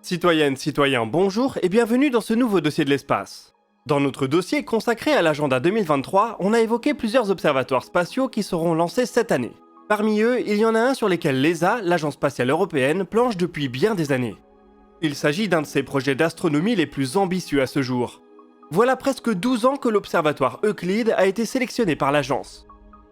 Citoyennes, citoyens, bonjour et bienvenue dans ce nouveau dossier de l'espace. Dans notre dossier consacré à l'agenda 2023, on a évoqué plusieurs observatoires spatiaux qui seront lancés cette année. Parmi eux, il y en a un sur lequel l'ESA, l'Agence spatiale européenne, planche depuis bien des années. Il s'agit d'un de ses projets d'astronomie les plus ambitieux à ce jour. Voilà presque 12 ans que l'observatoire Euclide a été sélectionné par l'agence.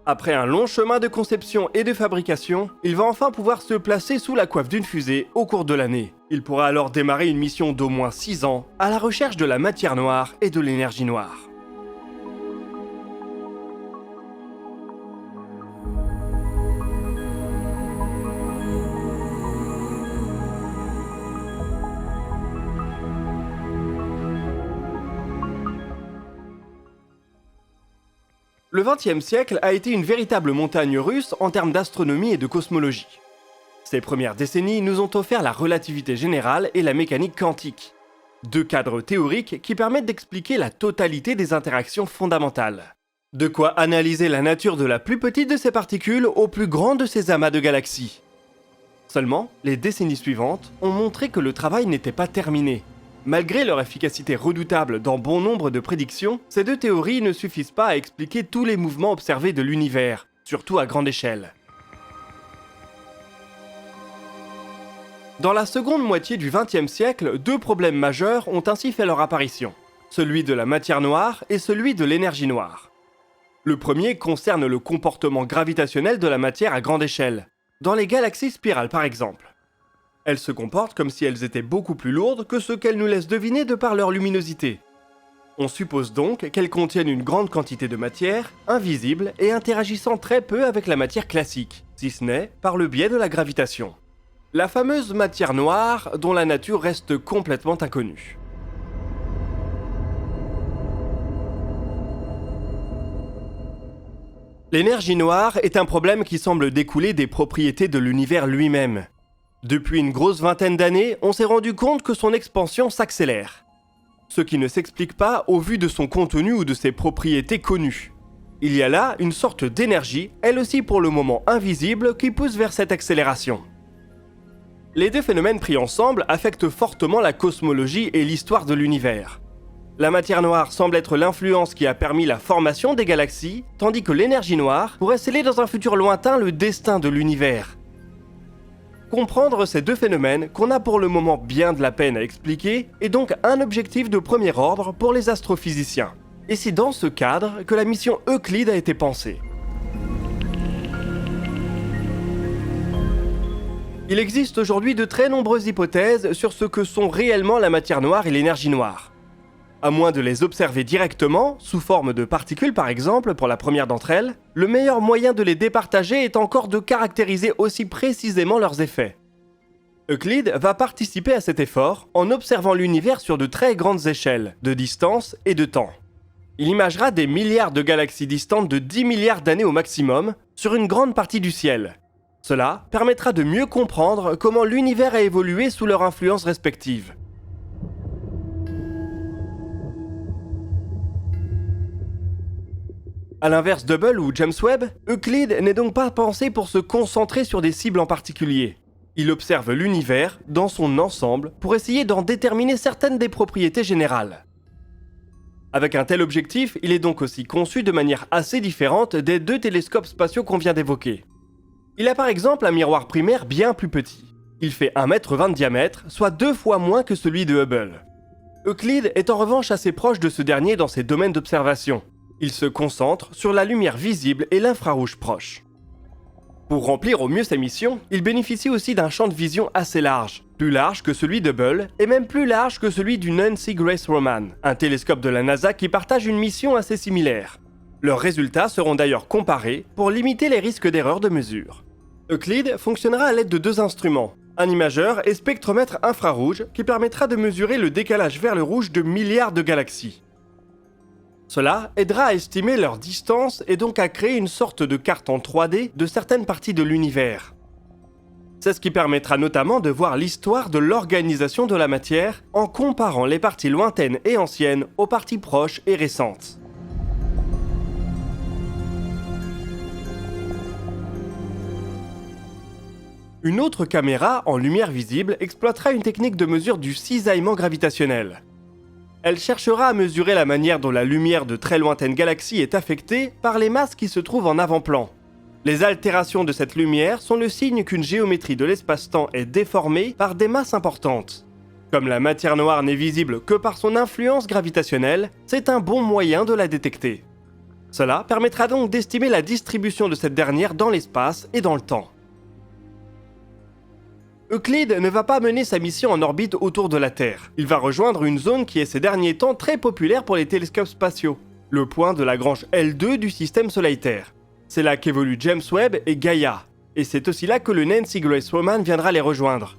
Après un long chemin de conception et de fabrication, il va enfin pouvoir se placer sous la coiffe d'une fusée au cours de l'année. Il pourra alors démarrer une mission d'au moins 6 ans à la recherche de la matière noire et de l'énergie noire. Le XXe siècle a été une véritable montagne russe en termes d'astronomie et de cosmologie. Ces premières décennies nous ont offert la relativité générale et la mécanique quantique. Deux cadres théoriques qui permettent d'expliquer la totalité des interactions fondamentales. De quoi analyser la nature de la plus petite de ces particules au plus grand de ces amas de galaxies. Seulement, les décennies suivantes ont montré que le travail n'était pas terminé. Malgré leur efficacité redoutable dans bon nombre de prédictions, ces deux théories ne suffisent pas à expliquer tous les mouvements observés de l'univers, surtout à grande échelle. Dans la seconde moitié du XXe siècle, deux problèmes majeurs ont ainsi fait leur apparition, celui de la matière noire et celui de l'énergie noire. Le premier concerne le comportement gravitationnel de la matière à grande échelle, dans les galaxies spirales par exemple. Elles se comportent comme si elles étaient beaucoup plus lourdes que ce qu'elles nous laissent deviner de par leur luminosité. On suppose donc qu'elles contiennent une grande quantité de matière, invisible et interagissant très peu avec la matière classique, si ce n'est par le biais de la gravitation. La fameuse matière noire dont la nature reste complètement inconnue. L'énergie noire est un problème qui semble découler des propriétés de l'univers lui-même. Depuis une grosse vingtaine d'années, on s'est rendu compte que son expansion s'accélère. Ce qui ne s'explique pas au vu de son contenu ou de ses propriétés connues. Il y a là une sorte d'énergie, elle aussi pour le moment invisible, qui pousse vers cette accélération. Les deux phénomènes pris ensemble affectent fortement la cosmologie et l'histoire de l'univers. La matière noire semble être l'influence qui a permis la formation des galaxies, tandis que l'énergie noire pourrait sceller dans un futur lointain le destin de l'univers. Comprendre ces deux phénomènes, qu'on a pour le moment bien de la peine à expliquer, est donc un objectif de premier ordre pour les astrophysiciens. Et c'est dans ce cadre que la mission Euclide a été pensée. Il existe aujourd'hui de très nombreuses hypothèses sur ce que sont réellement la matière noire et l'énergie noire. À moins de les observer directement, sous forme de particules par exemple, pour la première d'entre elles, le meilleur moyen de les départager est encore de caractériser aussi précisément leurs effets. Euclide va participer à cet effort en observant l'univers sur de très grandes échelles, de distance et de temps. Il imagera des milliards de galaxies distantes de 10 milliards d'années au maximum, sur une grande partie du ciel. Cela permettra de mieux comprendre comment l'univers a évolué sous leur influence respective. A l'inverse d'Hubble ou James Webb, Euclide n'est donc pas pensé pour se concentrer sur des cibles en particulier. Il observe l'univers dans son ensemble pour essayer d'en déterminer certaines des propriétés générales. Avec un tel objectif, il est donc aussi conçu de manière assez différente des deux télescopes spatiaux qu'on vient d'évoquer. Il a par exemple un miroir primaire bien plus petit. Il fait 1,20 m de diamètre, soit 2 fois moins que celui de Hubble. Euclide est en revanche assez proche de ce dernier dans ses domaines d'observation. Il se concentre sur la lumière visible et l'infrarouge proche. Pour remplir au mieux sa mission, il bénéficie aussi d'un champ de vision assez large, plus large que celui de Hubble et même plus large que celui du Nancy Grace Roman, un télescope de la NASA qui partage une mission assez similaire. Leurs résultats seront d'ailleurs comparés pour limiter les risques d'erreur de mesure. Euclide fonctionnera à l'aide de deux instruments, un imageur et spectromètre infrarouge qui permettra de mesurer le décalage vers le rouge de milliards de galaxies. Cela aidera à estimer leur distance et donc à créer une sorte de carte en 3D de certaines parties de l'univers. C'est ce qui permettra notamment de voir l'histoire de l'organisation de la matière en comparant les parties lointaines et anciennes aux parties proches et récentes. Une autre caméra, en lumière visible, exploitera une technique de mesure du cisaillement gravitationnel. Elle cherchera à mesurer la manière dont la lumière de très lointaines galaxies est affectée par les masses qui se trouvent en avant-plan. Les altérations de cette lumière sont le signe qu'une géométrie de l'espace-temps est déformée par des masses importantes. Comme la matière noire n'est visible que par son influence gravitationnelle, c'est un bon moyen de la détecter. Cela permettra donc d'estimer la distribution de cette dernière dans l'espace et dans le temps. Euclide ne va pas mener sa mission en orbite autour de la Terre. Il va rejoindre une zone qui est ces derniers temps très populaire pour les télescopes spatiaux, le point de Lagrange L2 du système Soleil-Terre. C'est là qu'évoluent James Webb et Gaia, et c'est aussi là que le Nancy Grace Roman viendra les rejoindre.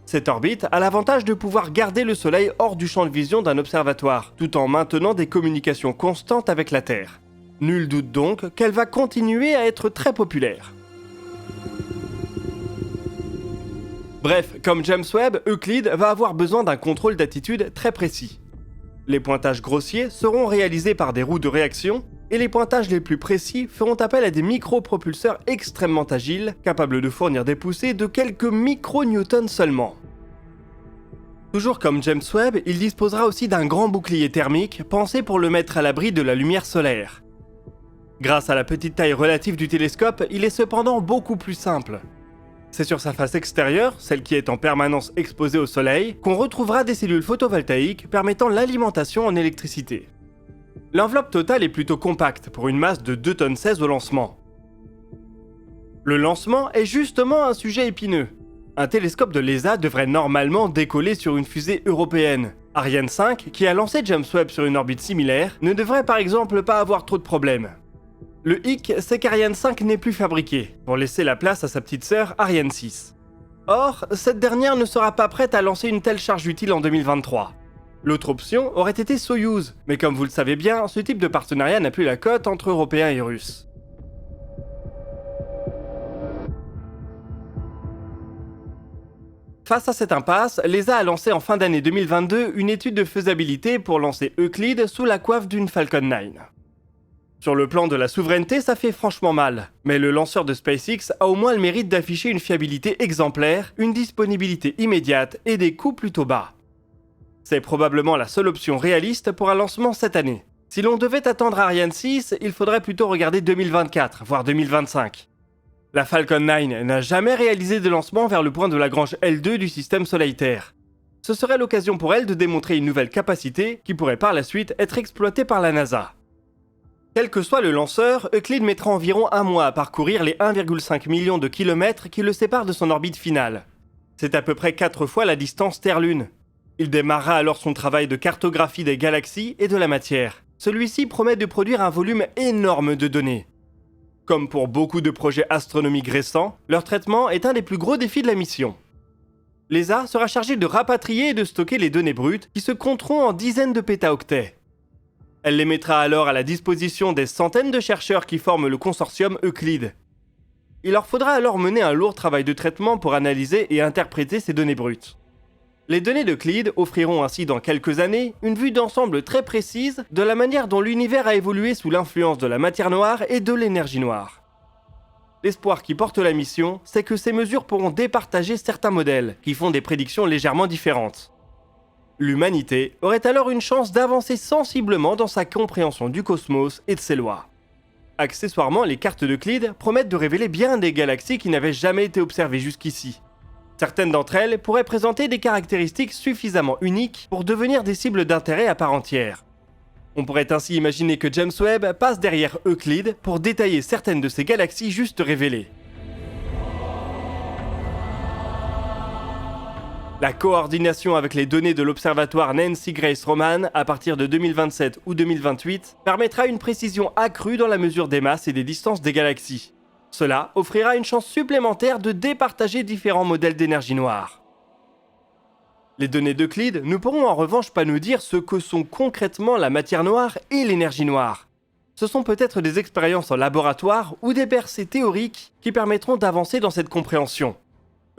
Cette orbite a l'avantage de pouvoir garder le Soleil hors du champ de vision d'un observatoire, tout en maintenant des communications constantes avec la Terre. Nul doute donc qu'elle va continuer à être très populaire. Bref, comme James Webb, Euclide va avoir besoin d'un contrôle d'attitude très précis. Les pointages grossiers seront réalisés par des roues de réaction, et les pointages les plus précis feront appel à des micropropulseurs extrêmement agiles, capables de fournir des poussées de quelques micronewtons seulement. Toujours comme James Webb, il disposera aussi d'un grand bouclier thermique pensé pour le mettre à l'abri de la lumière solaire. Grâce à la petite taille relative du télescope, il est cependant beaucoup plus simple. C'est sur sa face extérieure, celle qui est en permanence exposée au soleil, qu'on retrouvera des cellules photovoltaïques permettant l'alimentation en électricité. L'enveloppe totale est plutôt compacte pour une masse de 2,16 tonnes au lancement. Le lancement est justement un sujet épineux. Un télescope de l'ESA devrait normalement décoller sur une fusée européenne. Ariane 5, qui a lancé James Webb sur une orbite similaire, ne devrait par exemple pas avoir trop de problèmes. Le hic, c'est qu'Ariane 5 n'est plus fabriquée, pour laisser la place à sa petite sœur Ariane 6. Or, cette dernière ne sera pas prête à lancer une telle charge utile en 2023. L'autre option aurait été Soyouz, mais comme vous le savez bien, ce type de partenariat n'a plus la cote entre Européens et Russes. Face à cette impasse, l'ESA a lancé en fin d'année 2022 une étude de faisabilité pour lancer Euclide sous la coiffe d'une Falcon 9. Sur le plan de la souveraineté, ça fait franchement mal, mais le lanceur de SpaceX a au moins le mérite d'afficher une fiabilité exemplaire, une disponibilité immédiate et des coûts plutôt bas. C'est probablement la seule option réaliste pour un lancement cette année. Si l'on devait attendre Ariane 6, il faudrait plutôt regarder 2024, voire 2025. La Falcon 9 n'a jamais réalisé de lancement vers le point de Lagrange L2 du système Soleil-Terre. Ce serait l'occasion pour elle de démontrer une nouvelle capacité qui pourrait par la suite être exploitée par la NASA. Quel que soit le lanceur, Euclide mettra environ un mois à parcourir les 1,5 million de kilomètres qui le séparent de son orbite finale. C'est à peu près 4 fois la distance Terre-Lune. Il démarrera alors son travail de cartographie des galaxies et de la matière. Celui-ci promet de produire un volume énorme de données. Comme pour beaucoup de projets astronomiques récents, leur traitement est un des plus gros défis de la mission. L'ESA sera chargée de rapatrier et de stocker les données brutes qui se compteront en dizaines de pétaoctets. Elle les mettra alors à la disposition des centaines de chercheurs qui forment le consortium Euclide. Il leur faudra alors mener un lourd travail de traitement pour analyser et interpréter ces données brutes. Les données d'Euclide offriront ainsi dans quelques années une vue d'ensemble très précise de la manière dont l'univers a évolué sous l'influence de la matière noire et de l'énergie noire. L'espoir qui porte la mission, c'est que ces mesures pourront départager certains modèles qui font des prédictions légèrement différentes. L'humanité aurait alors une chance d'avancer sensiblement dans sa compréhension du cosmos et de ses lois. Accessoirement, les cartes d'Euclide promettent de révéler bien des galaxies qui n'avaient jamais été observées jusqu'ici. Certaines d'entre elles pourraient présenter des caractéristiques suffisamment uniques pour devenir des cibles d'intérêt à part entière. On pourrait ainsi imaginer que James Webb passe derrière Euclide pour détailler certaines de ces galaxies juste révélées. La coordination avec les données de l'observatoire Nancy Grace Roman à partir de 2027 ou 2028 permettra une précision accrue dans la mesure des masses et des distances des galaxies. Cela offrira une chance supplémentaire de départager différents modèles d'énergie noire. Les données d'Euclide ne pourront en revanche pas nous dire ce que sont concrètement la matière noire et l'énergie noire. Ce sont peut-être des expériences en laboratoire ou des percées théoriques qui permettront d'avancer dans cette compréhension.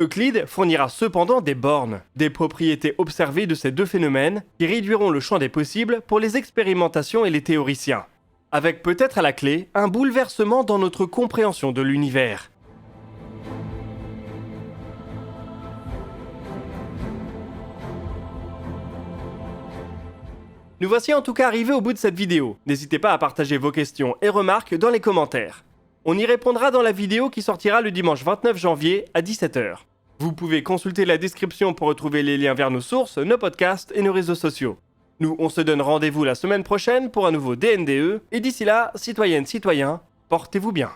Euclide fournira cependant des bornes, des propriétés observées de ces deux phénomènes qui réduiront le champ des possibles pour les expérimentations et les théoriciens, avec peut-être à la clé un bouleversement dans notre compréhension de l'univers. Nous voici en tout cas arrivés au bout de cette vidéo. N'hésitez pas à partager vos questions et remarques dans les commentaires. On y répondra dans la vidéo qui sortira le dimanche 29 janvier à 17h. Vous pouvez consulter la description pour retrouver les liens vers nos sources, nos podcasts et nos réseaux sociaux. Nous, on se donne rendez-vous la semaine prochaine pour un nouveau DNDE, et d'ici là, citoyennes, citoyens, portez-vous bien.